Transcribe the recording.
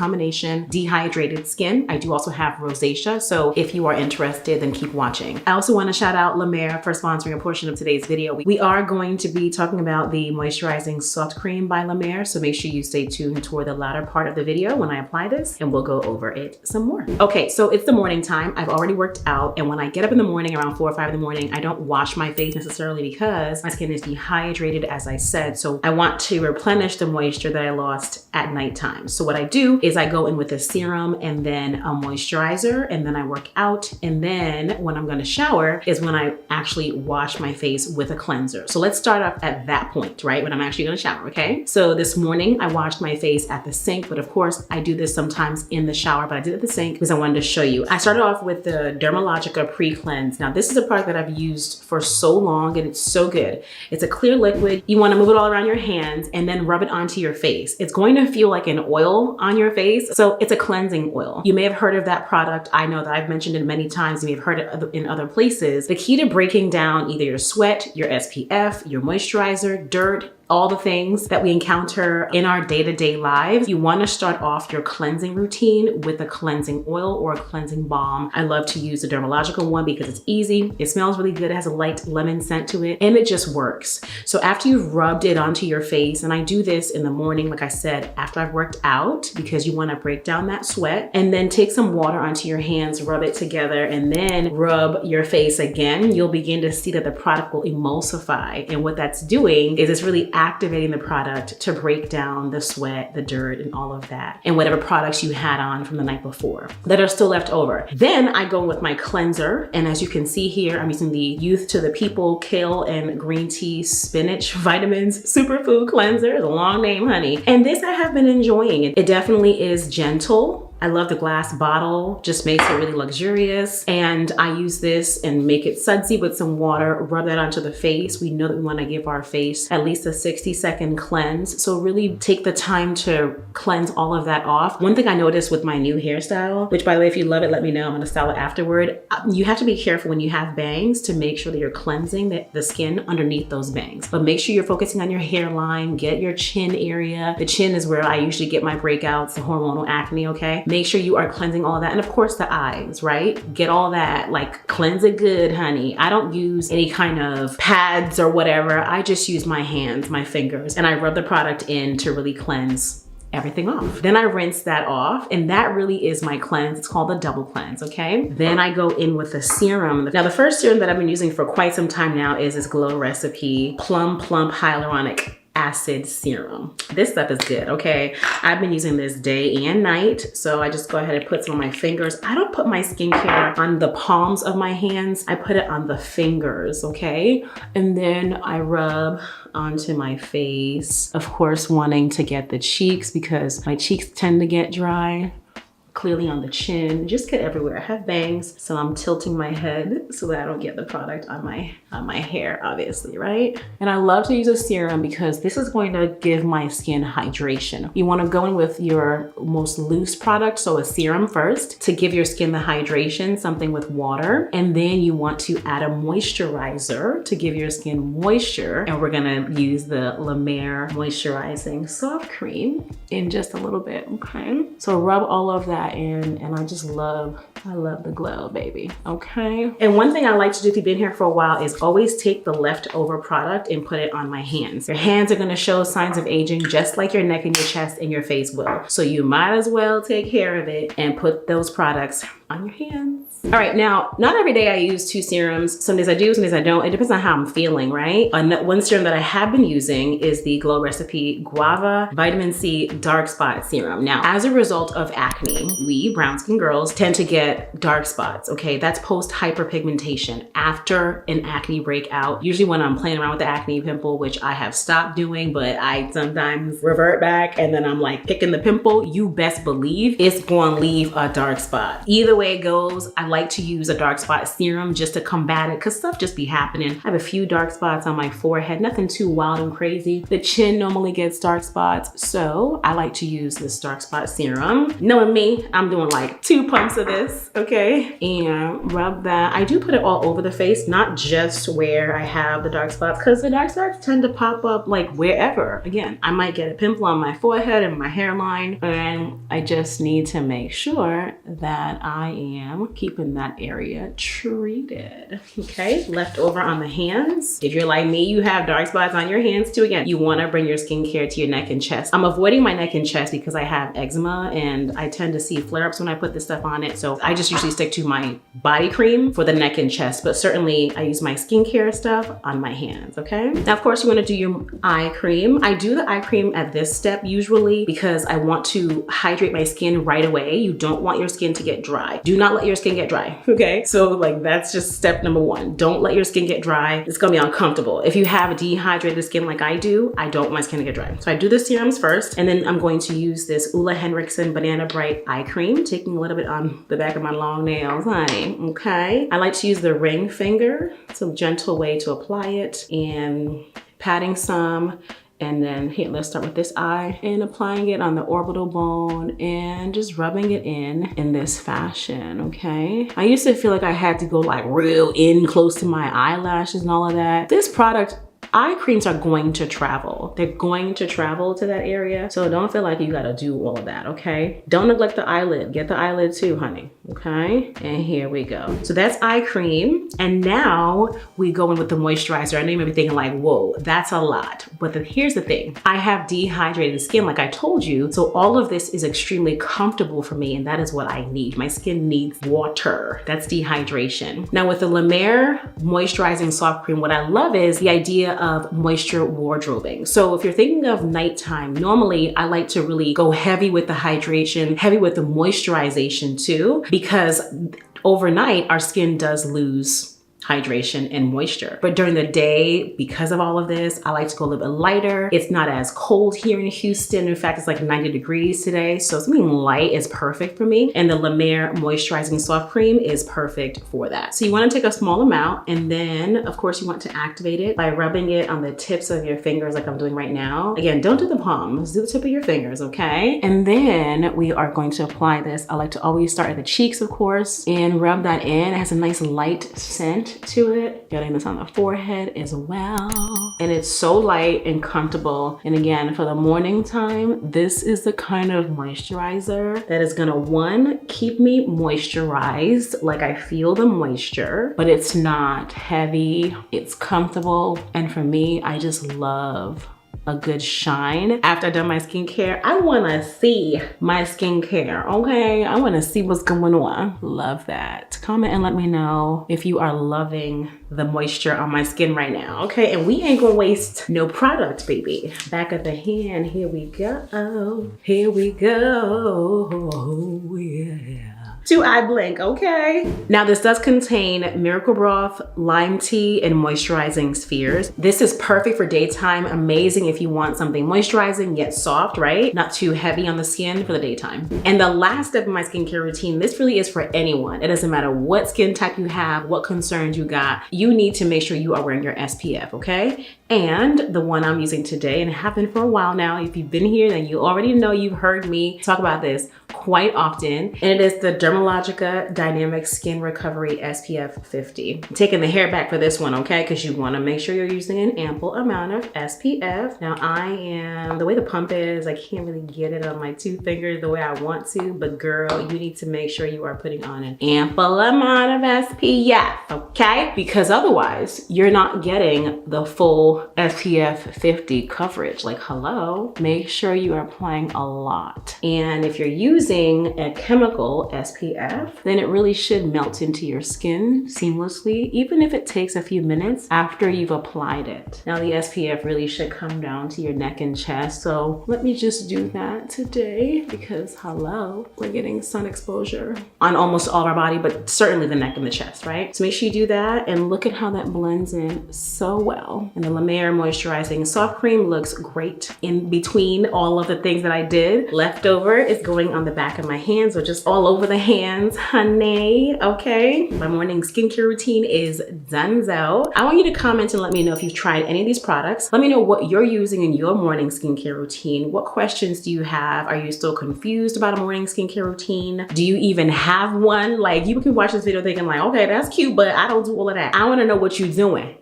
combination dehydrated skin. I do also have rosacea, so if you are interested, then keep watching. I also want to shout out La Mer for sponsoring a portion of today's video. We are going to be talking about the moisturizing soft cream by La Mer, so make sure you stay tuned toward the latter part of the video when I apply this, and we'll go over it some more. Okay, so it's the morning time. I've already worked out, and when I get up in the morning around 4 or 5 in the morning, I don't wash my face necessarily because my skin is dehydrated, as I said, so I want to replenish the moisture that I lost at nighttime. So what I do is I go in with a serum and then a moisturizer, and then I work out, and then when I'm gonna shower is when I actually wash my face with a cleanser. So let's start off at that point, right? When I'm actually gonna shower, okay? So this morning I washed my face at the sink, but of course I do this sometimes in the shower, but I did it at the sink because I wanted to show you. I started off with the Dermalogica Pre-Cleanse. Now this is a product that I've used for so long and it's so good. It's a clear liquid. You wanna move it all around your hands and then rub it onto your face. It's going to feel like an oil on your face. So it's a cleansing oil. You may have heard of that product. I know that I've mentioned it many times. You may have heard it in other places. The key to breaking down either your sweat, your SPF, your moisturizer, dirt, all the things that we encounter in our day-to-day lives, you want to start off your cleansing routine with a cleansing oil or a cleansing balm. I love to use the Dermalogica one because it's easy, it smells really good, it has a light lemon scent to it, and it just works. So after you've rubbed it onto your face, and I do this in the morning, like I said, after I've worked out, because you want to break down that sweat, and then take some water onto your hands, rub it together, and then rub your face again, you'll begin to see that the product will emulsify. And what that's doing is it's really activating the product to break down the sweat, the dirt, and all of that, and whatever products you had on from the night before that are still left over. Then I go with my cleanser, and as you can see here, I'm using the Youth to the People Kale and Green Tea Spinach Vitamins Superfood Cleanser. It's a long name, honey. And this I have been enjoying. It definitely is gentle. I love the glass bottle, just makes it really luxurious. And I use this and make it sudsy with some water, rub that onto the face. We know that we wanna give our face at least a 60-second cleanse. So really take the time to cleanse all of that off. One thing I noticed with my new hairstyle, which by the way, if you love it, let me know, I'm gonna style it afterward. You have to be careful when you have bangs to make sure that you're cleansing the skin underneath those bangs. But make sure you're focusing on your hairline, get your chin area. The chin is where I usually get my breakouts, the hormonal acne, okay? Make sure you are cleansing all of that. And of course the eyes, right? Get all that, like cleanse it good, honey. I don't use any kind of pads or whatever. I just use my hands, my fingers, and I rub the product in to really cleanse everything off. Then I rinse that off, and that really is my cleanse. It's called the double cleanse, okay? Then I go in with a serum. Now the first serum that I've been using for quite some time now is this Glow Recipe Plum Plump Hyaluronic Acid Serum. This stuff is good, okay? I've been using this day and night, so I just go ahead and put some on my fingers. I don't put my skincare on the palms of my hands. I put it on the fingers, okay? And then I rub onto my face. Of course, wanting to get the cheeks because my cheeks tend to get dry. Clearly on the chin, just get everywhere. I have bangs, so I'm tilting my head so that I don't get the product on my hair, obviously, right? And I love to use a serum because this is going to give my skin hydration. You wanna go in with your most loose product, so a serum first, to give your skin the hydration, something with water. And then you want to add a moisturizer to give your skin moisture. And we're gonna use the La Mer Moisturizing Soft Cream in just a little bit, okay? So rub all of that in, and I just love the glow, baby, okay? And one thing I like to do if you've been here for a while is always take the leftover product and put it on my hands. Your hands are gonna show signs of aging just like your neck and your chest and your face will. So you might as well take care of it and put those products on your hands. All right, now, not every day I use 2 serums. Some days I do, some days I don't. It depends on how I'm feeling, right? One serum that I have been using is the Glow Recipe Guava Vitamin C Dark Spot Serum. Now, as a result of acne, we brown skin girls tend to get dark spots, okay? That's post hyperpigmentation after an acne breakout. Usually when I'm playing around with the acne pimple, which I have stopped doing, but I sometimes revert back and then I'm like picking the pimple, you best believe it's gonna leave a dark spot. Either way way it goes, I like to use a dark spot serum just to combat it because stuff just be happening. I have a few dark spots on my forehead, nothing too wild and crazy. The chin normally gets dark spots, so I like to use this dark spot serum. Knowing me, I'm doing like 2 pumps of this, okay? And rub that. I do put it all over the face, not just where I have the dark spots, because the dark spots tend to pop up like wherever. Again, I might get a pimple on my forehead and my hairline, and I just need to make sure that I am keeping that area treated. Okay, left over on the hands. If you're like me, you have dark spots on your hands too. Again, you want to bring your skincare to your neck and chest. I'm avoiding my neck and chest because I have eczema and I tend to see flare-ups when I put this stuff on it. So I just usually stick to my body cream for the neck and chest, but certainly I use my skincare stuff on my hands, okay? Now, of course, you want to do your eye cream. I do the eye cream at this step usually because I want to hydrate my skin right away. You don't want your skin to get dry. Do not let your skin get dry, okay? So like that's just step number 1. Don't let your skin get dry. It's gonna be uncomfortable. If you have dehydrated skin like I do, I don't want my skin to get dry. So I do the serums first, and then I'm going to use this Ulla Henriksen Banana Bright Eye Cream, taking a little bit on the back of my long nails, honey, okay? I like to use the ring finger. It's a gentle way to apply it, and patting some. And then here, let's start with this eye and applying it on the orbital bone and just rubbing it in this fashion, okay? I used to feel like I had to go like real in close to my eyelashes and all of that. This product, eye creams are going to travel. They're going to travel to that area. So don't feel like you gotta do all of that, okay? Don't neglect the eyelid. Get the eyelid too, honey, okay? And here we go. So that's eye cream. And now we go in with the moisturizer. I know you may be thinking like, whoa, that's a lot. But here's the thing. I have dehydrated skin like I told you. So all of this is extremely comfortable for me, and that is what I need. My skin needs water. That's dehydration. Now with the La Mer moisturizing soft cream, what I love is the idea of moisture wardrobing. So if you're thinking of nighttime, normally I like to really go heavy with the hydration, heavy with the moisturization too, because overnight our skin does lose hydration and moisture. But during the day, because of all of this, I like to go a little bit lighter. It's not as cold here in Houston. In fact, it's like 90 degrees today. So something light is perfect for me. And the La Mer moisturizing soft cream is perfect for that. So you want to take a small amount, and then of course you want to activate it by rubbing it on the tips of your fingers like I'm doing right now. Again, don't do the palms, do the tip of your fingers, okay? And then we are going to apply this. I like to always start at the cheeks, of course, and rub that in. It has a nice light scent to it. Getting this on the forehead as well. And it's so light and comfortable. And again, for the morning time, this is the kind of moisturizer that is gonna, 1, keep me moisturized, like I feel the moisture, but it's not heavy, it's comfortable. And for me, I just love a good shine. After I've done my skincare, I wanna see my skincare, okay? I wanna see what's going on. Love that. Comment and let me know if you are loving the moisture on my skin right now, okay? And we ain't gonna waste no product, baby. Back of the hand, here we go. Here we go, yeah. To eye blink, okay? Now this does contain miracle broth, lime tea, and moisturizing spheres. This is perfect for daytime, amazing if you want something moisturizing yet soft, right? Not too heavy on the skin for the daytime. And the last step of my skincare routine, this really is for anyone. It doesn't matter what skin type you have, what concerns you got, you need to make sure you are wearing your SPF, okay? And the one I'm using today, and have been for a while now, if you've been here, then you already know you've heard me talk about this quite often, and it is the Dermalogica Dynamic Skin Recovery SPF 50. I'm taking the hair back for this one, okay? Because you want to make sure you're using an ample amount of SPF. Now the way the pump is, I can't really get it on my 2 fingers the way I want to, but girl, you need to make sure you are putting on an ample amount of SPF, okay? Because otherwise, you're not getting the full SPF 50 coverage. Like, hello? Make sure you are applying a lot. And if you're using a chemical SPF, then it really should melt into your skin seamlessly, even if it takes a few minutes after you've applied it. Now the SPF really should come down to your neck and chest. So let me just do that today because hello, we're getting sun exposure on almost all of our body, but certainly the neck and the chest, right? So make sure you do that and look at how that blends in so well. And the La Mer moisturizing soft cream looks great in between all of the things that I did. Leftover is going on the back back of my hands or just all over the hands, honey, okay? My morning skincare routine is donezo. I want you to comment and let me know if you've tried any of these products. Let me know what you're using in your morning skincare routine. What questions do you have? Are you still confused about a morning skincare routine? Do you even have one? Like, you can watch this video thinking like, okay, that's cute, but I don't do all of that. I wanna know what you're doing.